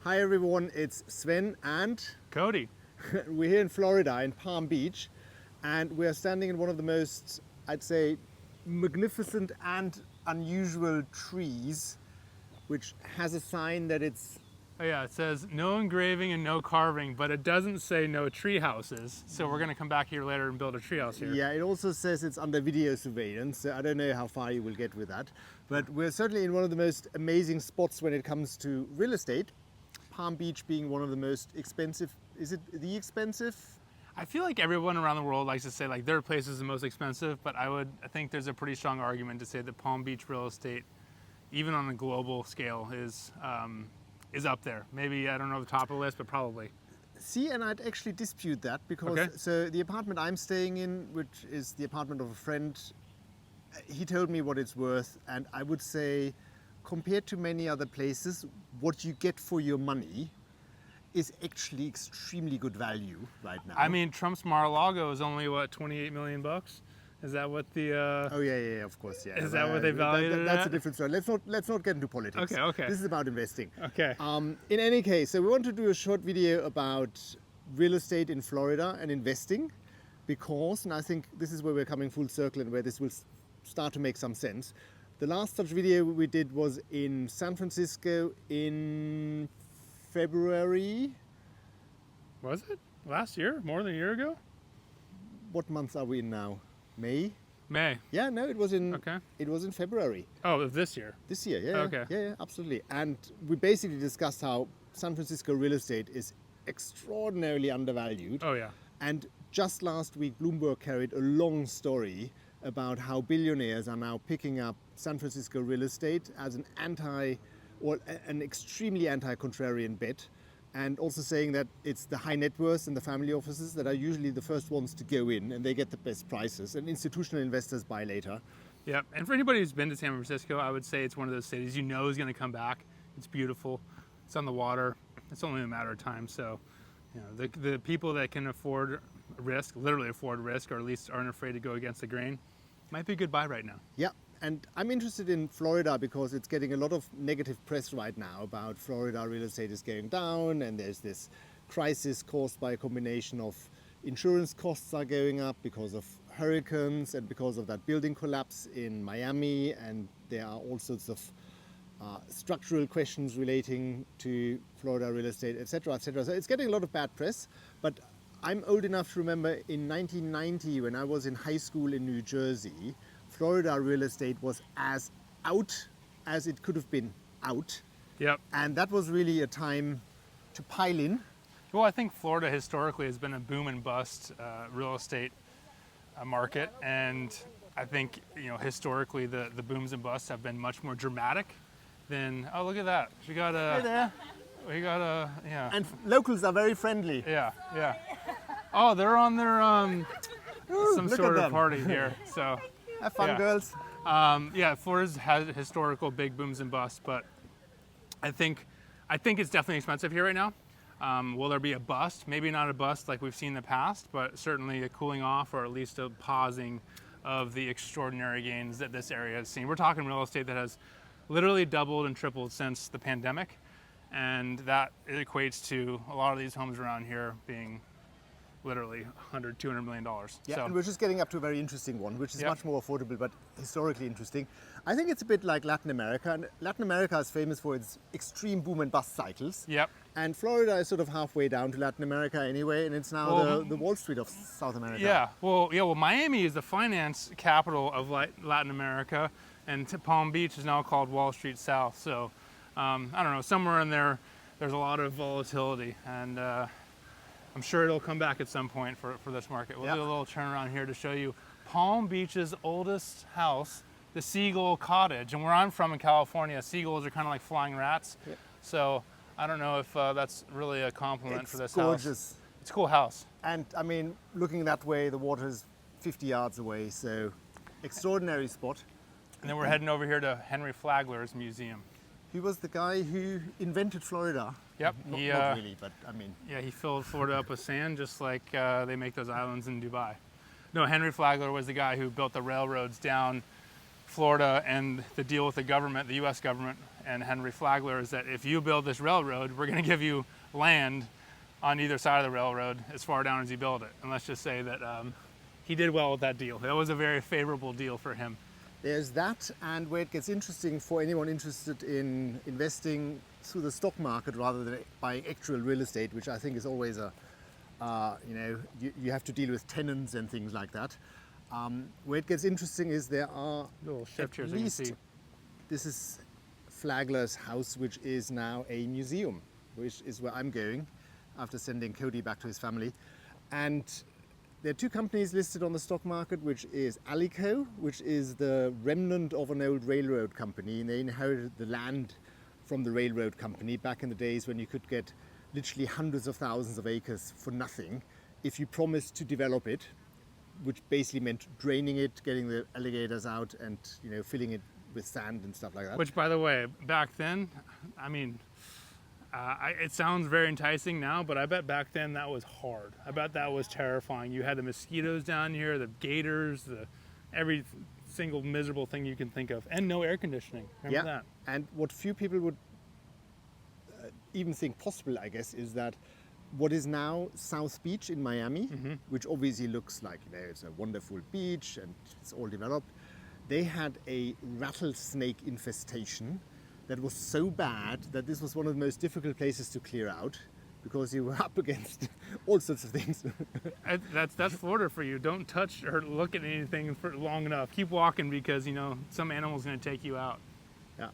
Hi everyone, it's Sven and Cody. we're here in Florida, in Palm Beach, and we're standing in one of the most, I'd say, magnificent and unusual trees, which has a sign that it's... Oh yeah, it says no engraving and no carving, but it doesn't say no tree houses. So we're gonna come back here later and build a tree house here. Yeah, it also says it's under video surveillance, so I don't know how far you will get with that. But we're certainly in one of the most amazing spots when it comes to real estate. Palm Beach being one of the most expensive, is it the expensive? I feel like everyone around the world likes to say like their place is the most expensive, but I think there's a pretty strong argument to say that Palm Beach real estate, even on a global scale, is up there. Maybe, I don't know the top of the list, but probably. See, and I'd actually dispute that because, Okay. So the apartment I'm staying in, which is the apartment of a friend, he told me what it's worth, and I would say, compared to many other places, what you get for your money is actually extremely good value right now. I mean, Trump's Mar-a-Lago is only what, 28 million bucks? Is that what the? Oh yeah, of course, yeah. Is that what they valued it That's at? a different story. Let's not get into politics. Okay. This is about investing. Okay. In any case, so we want to do a short video about real estate in Florida and investing, because, and I think this is where we're coming full circle and where this will start to make some sense. The last such video we did was in San Francisco in February. Was it last year? More than a year ago? What month are we in now? May? May. Yeah, no, it was in Okay. It was in February. Oh, of this year. This year, yeah. Okay. Yeah, absolutely. And we basically discussed how San Francisco real estate is extraordinarily undervalued. Oh yeah. And just last week, Bloomberg carried a long story about how billionaires are now picking up San Francisco real estate as an extremely anti-contrarian bet, and also saying that it's the high net worth and the family offices that are usually the first ones to go in, and they get the best prices, and institutional investors buy later. Yeah, and for anybody who's been to San Francisco, I would say it's one of those cities you know is going to come back. It's beautiful. It's on the water. It's only a matter of time. So, you know, the people that can afford risk, literally afford risk, or at least aren't afraid to go against the grain, might be a good buy right now. Yeah, and I'm interested in Florida because it's getting a lot of negative press right now about Florida real estate is going down, and there's this crisis caused by a combination of insurance costs are going up because of hurricanes and because of that building collapse in Miami, and there are all sorts of structural questions relating to Florida real estate, etc., etc. So it's getting a lot of bad press, but I'm old enough to remember in 1990 when I was in high school in New Jersey, Florida real estate was as out as it could have been out. Yep. And that was really a time to pile in. Well, I think Florida historically has been a boom and bust real estate market, and I think, you know, historically the booms and busts have been much more dramatic than, oh, look at that. Hey there. Yeah. And locals are very friendly. Yeah. Oh, they're on their some look sort at of them. party here. So Have fun, Yeah. girls. yeah, Florida's had historical big booms and busts, but I think it's definitely expensive here right now. Will there be a bust? Maybe not a bust like we've seen in the past, but certainly a cooling off, or at least a pausing of the extraordinary gains that this area has seen. We're talking real estate that has literally doubled and tripled since the pandemic, and that equates to a lot of these homes around here being literally $100, $200 million. Yeah, So, and we're just getting up to a very interesting one, which is Yeah. much more affordable, but historically interesting. I think it's a bit like Latin America, and Latin America is famous for its extreme boom and bust cycles. Yep. And Florida is sort of halfway down to Latin America anyway, and it's now Well, the Wall Street of South America. Yeah, well, Miami is the finance capital of Latin America, and Palm Beach is now called Wall Street South. So, I don't know, somewhere in there, there's a lot of volatility, and I'm sure it'll come back at some point for this market. We'll Yeah. do a little turn around here to show you Palm Beach's oldest house, the Seagull Cottage. And where I'm from in California, seagulls are kind of like flying rats. Yeah. So I don't know if that's really a compliment It's for this gorgeous. house. It's a cool house. And I mean, looking that way, the water's 50 yards away, so extraordinary spot. And then we're heading over here to Henry Flagler's museum. He was the guy who invented Florida. Yep. Not really, but I mean. Yeah, he filled Florida up with sand, just like they make those islands in Dubai. No, Henry Flagler was the guy who built the railroads down Florida, and the deal with the government, the U.S. government, and Henry Flagler is that if you build this railroad, we're going to give you land on either side of the railroad as far down as you build it. And let's just say that he did well with that deal. That was a very favorable deal for him. There's that, and where it gets interesting for anyone interested in investing through the stock market rather than buying actual real estate, which I think is always a, you have to deal with tenants and things like that. Where it gets interesting is there are Little shift here, at so you can least, see. this is Flagler's house, which is now a museum, which is where I'm going after sending Cody back to his family. And there are two companies listed on the stock market, which is Alico, which is the remnant of an old railroad company, and they inherited the land from the railroad company back in the days when you could get literally hundreds of thousands of acres for nothing if you promised to develop it, which basically meant draining it, getting the alligators out, and filling it with sand and stuff like that. Which, by the way, back then, I mean, it sounds very enticing now, but I bet back then that was hard. I bet that was terrifying. You had the mosquitoes down here, the gators, every single miserable thing you can think of, and no air conditioning. Remember that? And what few people would even think possible, I guess, is that what is now South Beach in Miami, which obviously looks like it's a wonderful beach and it's all developed, they had a rattlesnake infestation that was so bad that this was one of the most difficult places to clear out because you were up against all sorts of things. That's Florida for you. Don't touch or look at anything for long enough. Keep walking because some animal's going to take you out. Yeah.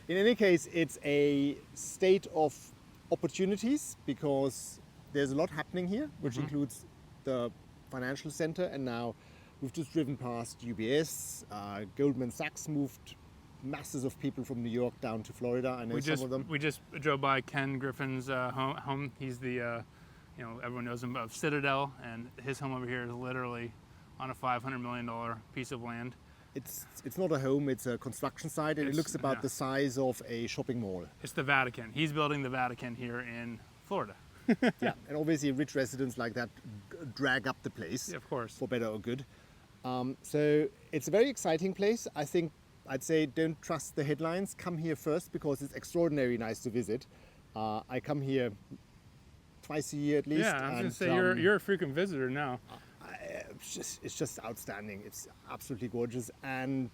In any case, it's a state of opportunities because there's a lot happening here, which includes the financial center, and now we've just driven past UBS. Goldman Sachs moved masses of people from New York down to Florida. I know some of them. We just drove by Ken Griffin's home. He's the, everyone knows him of Citadel, and his home over here is literally on a $500 million piece of land. It's not a home, it's a construction site, and it looks about the size of a shopping mall. It's the Vatican. He's building the Vatican here in Florida. Yeah, and obviously rich residents like that drag up the place, of course, for better or good. So it's a very exciting place. I'd say don't trust the headlines. Come here first because it's extraordinarily nice to visit. I come here twice a year at least. Yeah, I was going to say you're a frequent visitor now. It's just outstanding. It's absolutely gorgeous, and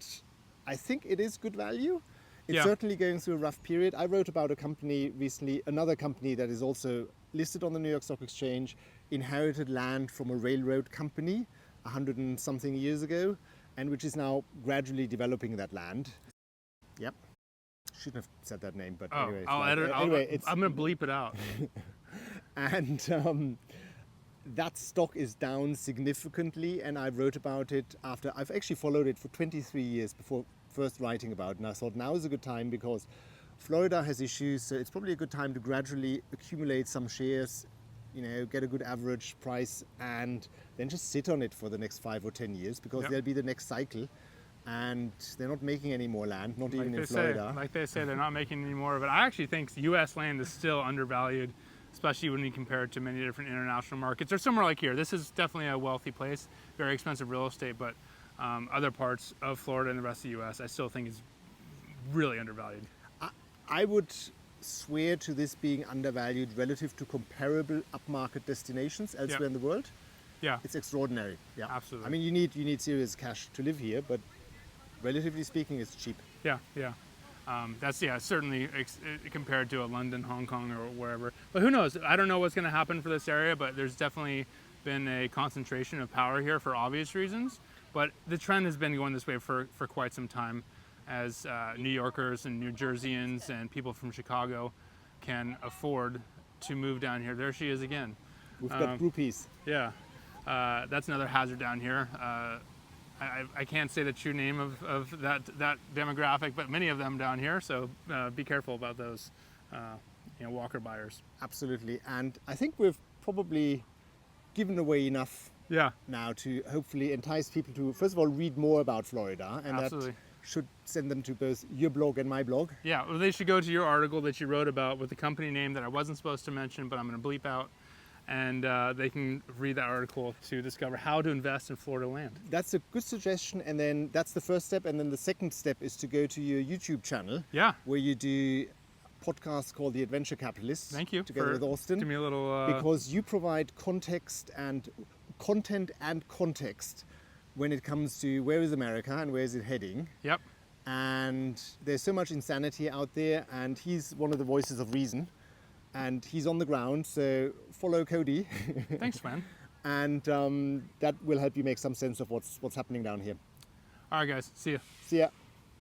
I think it is good value. It's certainly going through a rough period. I wrote about a company recently, another company that is also listed on the New York Stock Exchange, inherited land from a railroad company 100 and something years ago, and which is now gradually developing that land. Yep. Shouldn't have said that name, but anyway. I'm going to bleep it out. And that stock is down significantly, and I wrote about it after I've actually followed it for 23 years before first writing about it, and I thought now is a good time because Florida has issues, so it's probably a good time to gradually accumulate some shares, get a good average price, and then just sit on it for the next 5 or 10 years because there'll be the next cycle, and they're not making any more land, not even in Florida. Like they say, they're not making any more of it. I actually think U.S. land is still undervalued, especially when you compare it to many different international markets or somewhere like here. This is definitely a wealthy place, very expensive real estate, but other parts of Florida and the rest of the U.S. I still think is really undervalued. I would swear to this being undervalued relative to comparable upmarket destinations elsewhere in the world. Yeah, it's extraordinary. Yeah, absolutely. I mean, you need serious cash to live here, but relatively speaking, it's cheap. Yeah. That's certainly compared to a London, Hong Kong, or wherever. But who knows? I don't know what's going to happen for this area, but there's definitely been a concentration of power here for obvious reasons. But the trend has been going this way for quite some time, as New Yorkers and New Jerseyans and people from Chicago can afford to move down here. There she is again. We've got groupies. Yeah, that's another hazard down here. I can't say the true name of that demographic, but many of them down here. So be careful about those, walker buyers. Absolutely, and I think we've probably given away enough now to hopefully entice people to, first of all, read more about Florida, and Absolutely. that should send them to both your blog and my blog. Yeah, well, they should go to your article that you wrote about with the company name that I wasn't supposed to mention, but I'm going to bleep out. and they can read that article to discover how to invest in Florida land. That's a good suggestion, and then that's the first step, and then the second step is to go to your YouTube channel, Yeah. where you do a podcast called The Adventure Capitalists. Thank you together for with Austin, giving me a little. because you provide context and context when it comes to where is America and where is it heading. Yep. And there's so much insanity out there, and he's one of the voices of reason, and he's on the ground, so follow Cody. Thanks, man. And that will help you make some sense of what's happening down here. All right, guys. See ya. See ya.